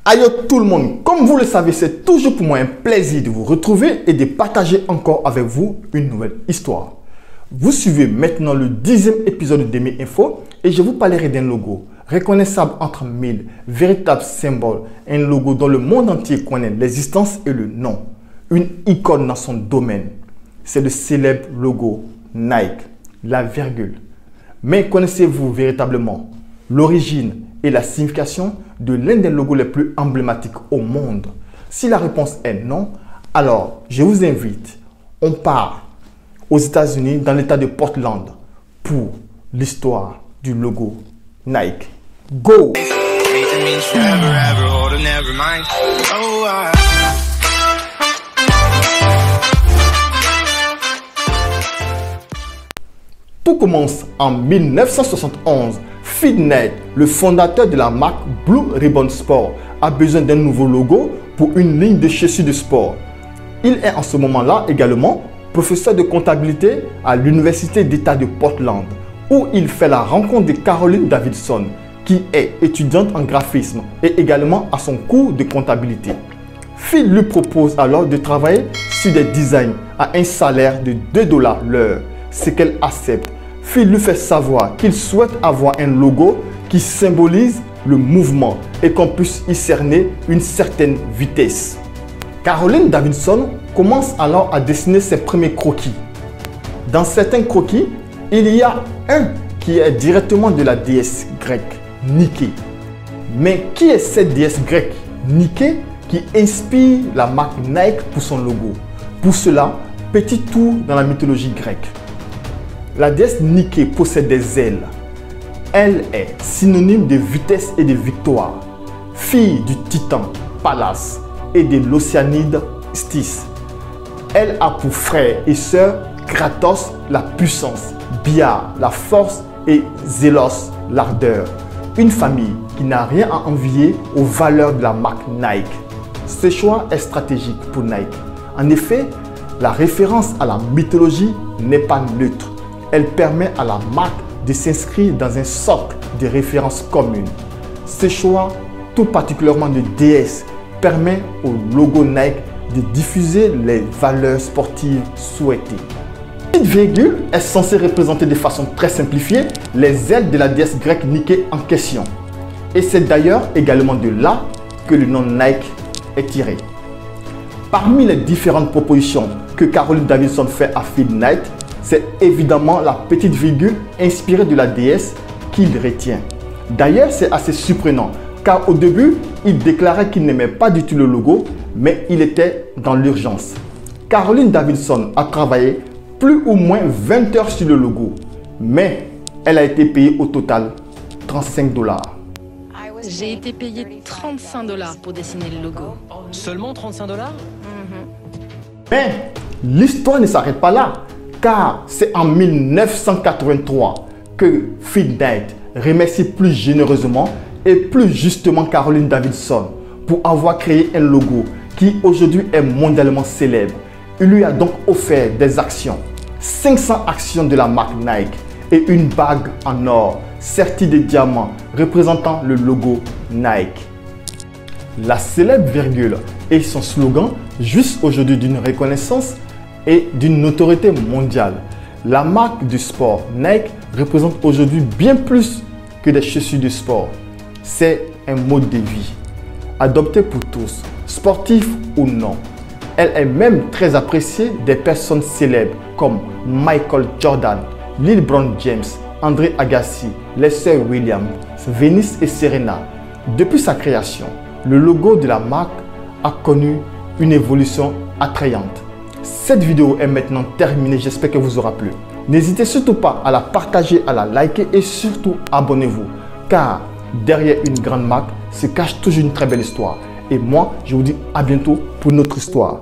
Aïe tout le monde, comme vous le savez, c'est toujours pour moi un plaisir de vous retrouver et de partager encore avec vous une nouvelle histoire. Vous suivez maintenant le 10e épisode de mes infos et je vous parlerai d'un logo reconnaissable entre mille, véritable symbole, un logo dont le monde entier connaît l'existence et le nom, une icône dans son domaine. C'est le célèbre logo Nike, la virgule. Mais connaissez-vous véritablement l'origine et la signification de l'un des logos les plus emblématiques au monde? Si la réponse est non, alors je vous invite, on part aux États-Unis dans l'état de Portland pour l'histoire du logo Nike. Go! Tout commence en 1971. Phil Knight, le fondateur de la marque Blue Ribbon Sport, a besoin d'un nouveau logo pour une ligne de chaussures de sport. Il est en ce moment-là également professeur de comptabilité à l'Université d'État de Portland, où il fait la rencontre de Caroline Davidson, qui est étudiante en graphisme et également à son cours de comptabilité. Phil lui propose alors de travailler sur des designs à un salaire de 2 $ l'heure, ce qu'elle accepte. Phil lui fait savoir qu'il souhaite avoir un logo qui symbolise le mouvement et qu'on puisse y cerner une certaine vitesse. Caroline Davidson commence alors à dessiner ses premiers croquis. Dans certains croquis, il y a un qui est directement de la déesse grecque, Nike. Mais qui est cette déesse grecque, Nike, qui inspire la marque Nike pour son logo? Pour cela, petit tour dans la mythologie grecque. La déesse Nike possède des ailes. Elle est synonyme de vitesse et de victoire. Fille du titan Pallas et de l'océanide Styx. Elle a pour frère et sœur Kratos la puissance, Bia la force et Zélos l'ardeur. Une famille qui n'a rien à envier aux valeurs de la marque Nike. Ce choix est stratégique pour Nike. En effet, la référence à la mythologie n'est pas neutre. Elle permet à la marque de s'inscrire dans un socle de références communes. Ce choix, tout particulièrement de déesse, permet au logo Nike de diffuser les valeurs sportives souhaitées. Cette virgule est censée représenter de façon très simplifiée les ailes de la déesse grecque Nike en question. Et c'est d'ailleurs également de là que le nom Nike est tiré. Parmi les différentes propositions que Caroline Davidson fait à Phil Knight, c'est évidemment la petite virgule inspirée de la déesse qu'il retient. D'ailleurs, c'est assez surprenant car au début, il déclarait qu'il n'aimait pas du tout le logo, mais il était dans l'urgence. Caroline Davidson a travaillé plus ou moins 20 heures sur le logo, mais elle a été payée au total 35 $. J'ai été payé 35 $ pour dessiner le logo. Seulement 35 $? Mais l'histoire ne s'arrête pas là, car c'est en 1983 que Phil Knight remercie plus généreusement et plus justement Caroline Davidson pour avoir créé un logo qui aujourd'hui est mondialement célèbre. Il lui a donc offert des actions, 500 actions de la marque Nike et une bague en or sertie de diamants représentant le logo Nike. La célèbre virgule et son slogan jouissent aujourd'hui d'une reconnaissance et d'une notoriété mondiale. La marque du sport Nike représente aujourd'hui bien plus que des chaussures de sport. C'est un mode de vie, adopté pour tous, sportifs ou non. Elle est même très appréciée des personnes célèbres comme Michael Jordan, LeBron James, André Agassi, les sœurs Williams, Venus et Serena. Depuis sa création, le logo de la marque a connu une évolution attrayante. Cette vidéo est maintenant terminée, j'espère qu'elle vous aura plu. N'hésitez surtout pas à la partager, à la liker et surtout abonnez-vous. Car derrière une grande marque se cache toujours une très belle histoire. Et moi, je vous dis à bientôt pour notre histoire.